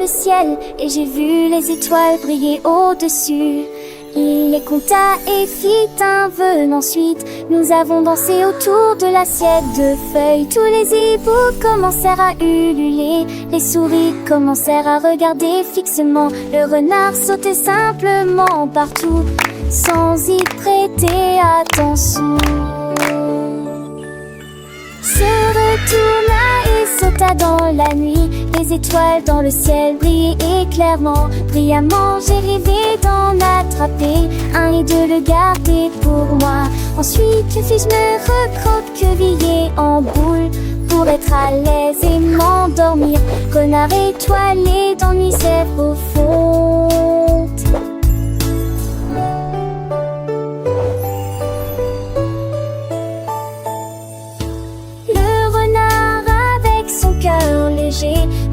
ciel et j'ai vu les étoiles briller au-dessus. Il les compta et fit un vœu. Ensuite, nous avons dansé autour de l'assiette de feuilles. Tous les hiboux commencèrent à ululer. Les souris commencèrent à regarder fixement. Le renard sautait simplement partout, sans y prêter attention. Se retourna et sauta dans la nuit. Les étoiles dans le ciel brillaient clairement. Brillamment, j'ai rêvé d'en attraper un et de le garder pour moi. Ensuite, je fis me recroqueviller en boule pour être à l'aise et m'endormir. Renard étoilé d'ennui s'est profonde.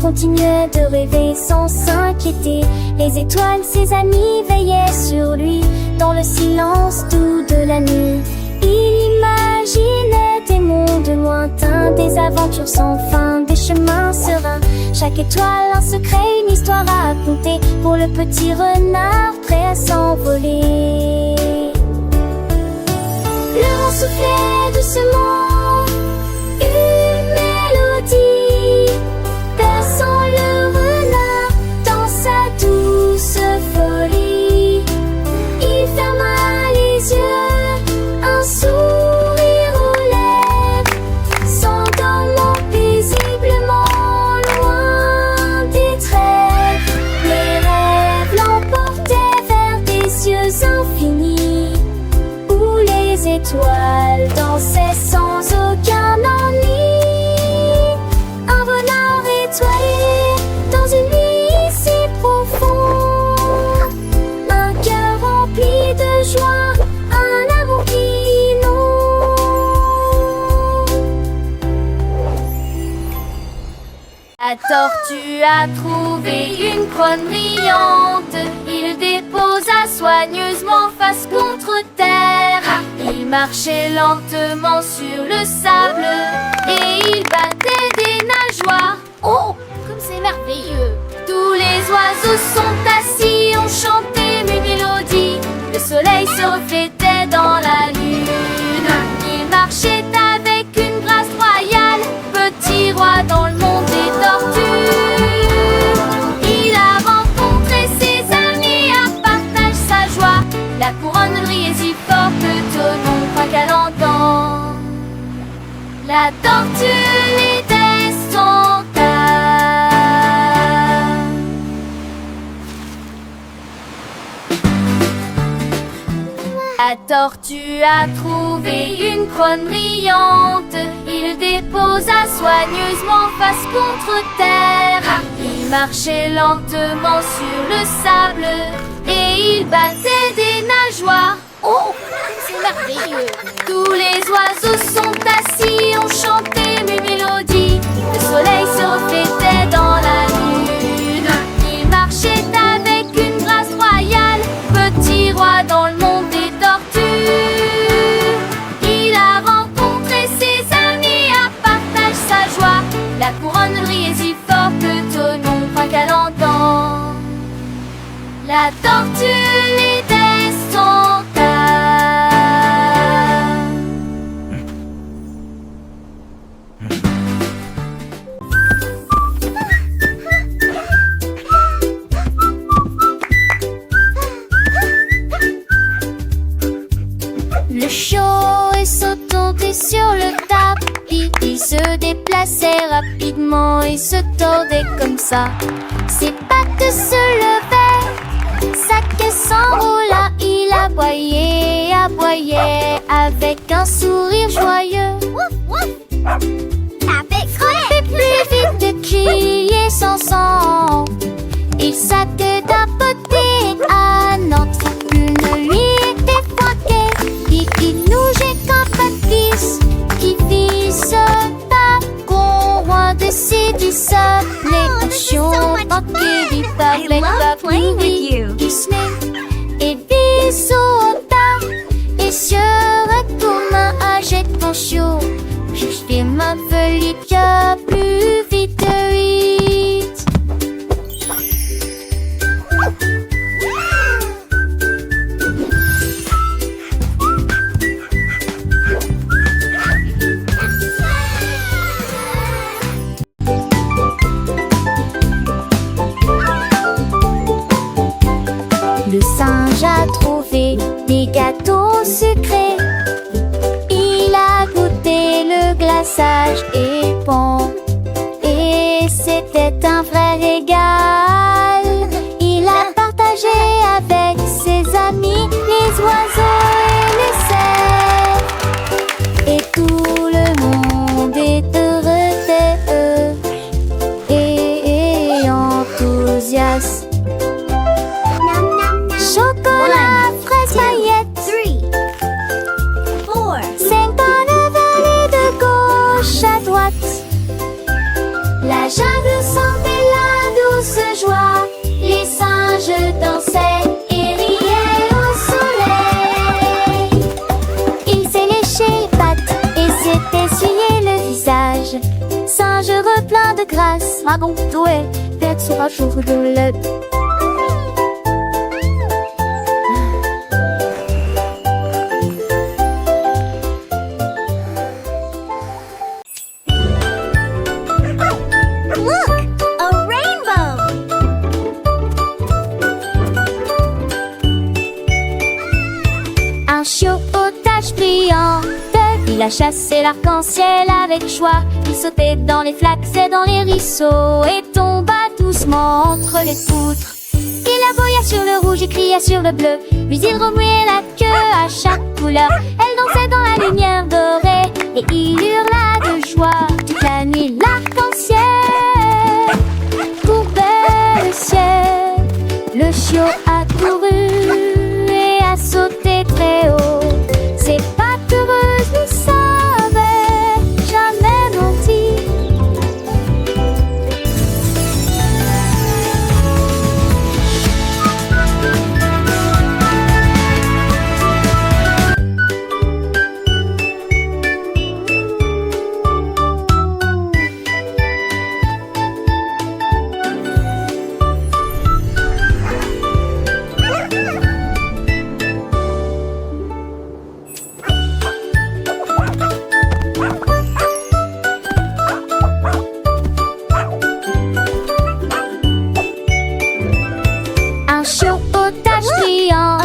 Continuait de rêver sans s'inquiéter. Les étoiles, ses amis, veillaient sur lui dans le silence doux de la nuit. Il imaginait des mondes lointains, des aventures sans fin, des chemins sereins. Chaque étoile un secret, une histoire à raconter pour le petit renard prêt à s'envoler. Le vent soufflait doucement une mélodie, berçant le renard dans sa douce folie. Il ferma les yeux, un sourire aux lèvres, s'endormant paisiblement loin des trêves. Les rêves l'emportaient vers des cieux infinis, où les étoiles dansaient sans aucun ennui. Un renard étoilé dans une nuit si profonde, un cœur rempli de joie, un amour qui inonde. La tortue a trouvé une couronne brillante. Il déposa soigneusement face contre terre. Il marchait lentement sur le sable et il battait des nageoires. Oh, comme c'est merveilleux! Tous les oiseaux sont assis, ont chanté une mélodie. Le soleil se reflétait dans la lune. Il marchait avec une grâce royale, petit roi dans le monde des tortues. Il a rencontré ses amis, à partage sa joie. La couronne brillait si fort que Tonon croit qu'elle entend. La tortue lui descendra. La tortue a trouvé une couronne brillante. Il déposa soigneusement face contre terre. Il marchait lentement sur le sable et il battait des nageoires. Oh, c'est merveilleux! Tous les oiseaux sont assis, ont chanté une mélodie. Le soleil se reflétait dans la lune. Il marchait avec une grâce royale, petit roi dans le monde des tortues. Il a rencontré ses amis, à partage sa joie. La couronne brillait si fort que Tonon croit qu'elle entend. La tortue lui descendra. Le show est sauté sur le tapis. Il se déplaçait rapidement et se tordait comme ça. Ses pattes se levaient, sa caisse s'enroula. Il aboyait avec un sourire joyeux. Frappait plus vite qu'il y est sans sang. Il savait d'apporter à Nantes. Une nuit était froidée, il nous jette qu'un papis qui vise pas loin de ses dix les chiens manqués du parler pas playing with you. Et bisous et se retourne à jeter ton chiot. Je fais ma folie plus vite, vite. sage et bon. Et c'était un frère égal. Il a partagé avec ses amis les oiseaux et les cerfs. Et tout le monde est heureux et enthousiaste. Chocolat, fraise, paillettes. 3, 4. 5 dans la vallée de gauche à droite. La jungle sentait la douce joie. Les singes dansaient et riaient au soleil. Ils s'est léché les pattes et s'est essuyé le visage. Singe plein de grâce, dragon doué, tête sur un jour de lait. Look, a rainbow. Un chiot aux taches brillantes. Il a chassé l'arc-en-ciel avec joie. Il sautait dans les flaques et dans les ruisseaux et tomba doucement entre les poutres. Il aboya sur le rouge et cria sur le bleu. Puis il remuait la queue à chaque couleur. Elle dansait dans la lumière dorée et il hurla de joie toute la nuit. L'arc-en-ciel courbait le ciel. Le chiot a couru et a sauté très haut. Ses pattes heureuses ne savaient jamais mentir. Un chiot aux taches brillantes.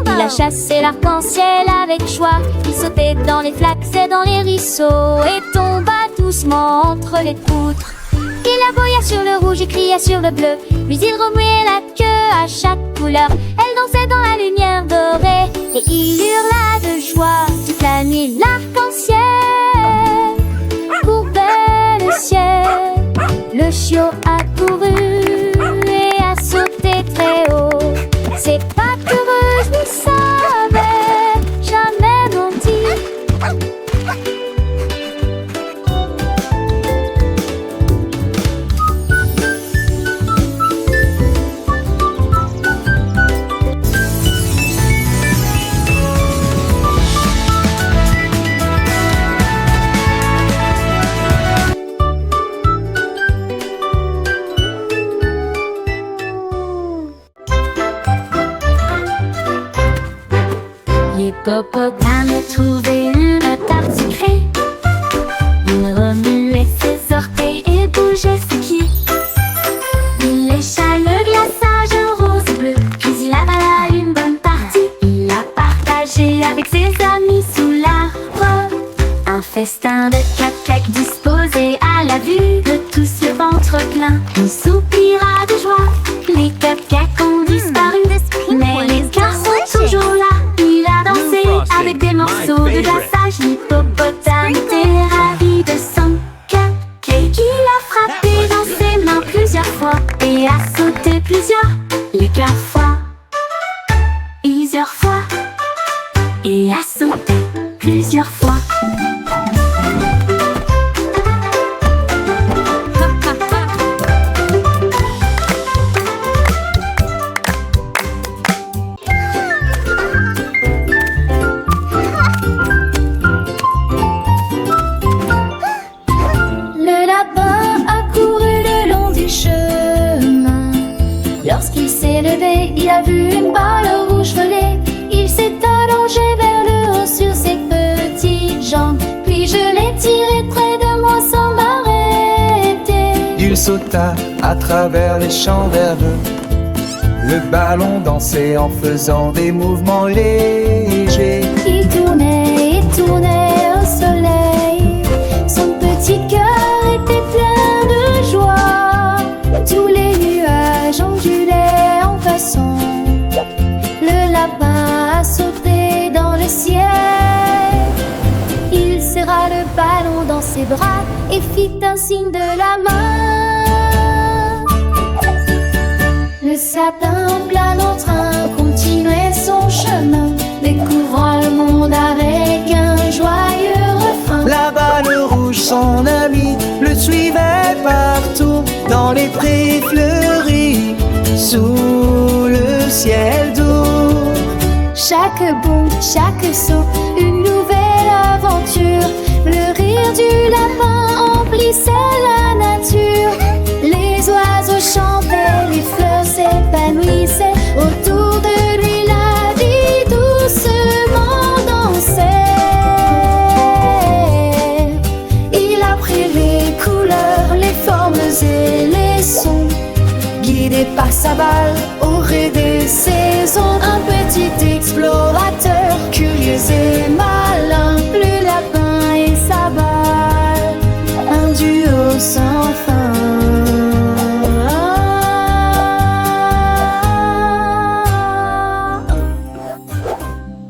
Il a chassé l'arc-en-ciel avec joie. Il sautait dans les flaques et dans les ruisseaux et tomba doucement entre les poutres. Il aboya sur le rouge et cria sur le bleu. Puis il remuait la queue à chaque couleur. Elle dansait dans la lumière dorée et il hurla de joie toute la nuit. L'arc-en-ciel courbait le ciel. Le chiot a couru et a sauté très haut. Ses pattes heureuses ne savaient jamais mentir. L'hippopotame a trouvé une tarte sucrée. Il remuait ses orteils et bougeait ses pieds. Il lécha le glaçage rose et bleu, puis il avala une bonne partie. Il l'a partagé avec ses amis sous l'arbre. Un festin de cupcakes disposé à la vue de tous le ventre plein. Il soupira de joie, les cupcakes ont disparu, mais les cœurs sont toujours là. Il a dansé avec des morceaux de glaçage. L'hippopotame était ravi de son cupcake. Il a frappé dans ses mains plusieurs fois et a sauté plusieurs fois et a sauté plusieurs fois. Le lapin a couru le long du chemin. Lorsqu'il s'est levé, il a vu une balle rouge volée. Il s'est allongé vers le haut sur ses petites jambes. Puis je l'ai tiré près de moi sans m'arrêter. Il sauta à travers les champs verdeux. Le ballon dansait en faisant des mouvements légers. Il tournait et tournait au soleil. Son les bras et fit un signe de la main. Le sapin plane en train continuait son chemin, découvrant le monde avec un joyeux refrain. La balle rouge, son ami, le suivait partout, dans les prés fleuris, sous le ciel doux. Chaque bond, chaque saut, une nouvelle aventure. Le rire du lapin emplissait la nature. Les oiseaux chantaient, les fleurs s'épanouissaient. Autour de lui la vie doucement dansait. Il apprit les couleurs, les formes et les sons. Guidé par sa balle, aurait de ses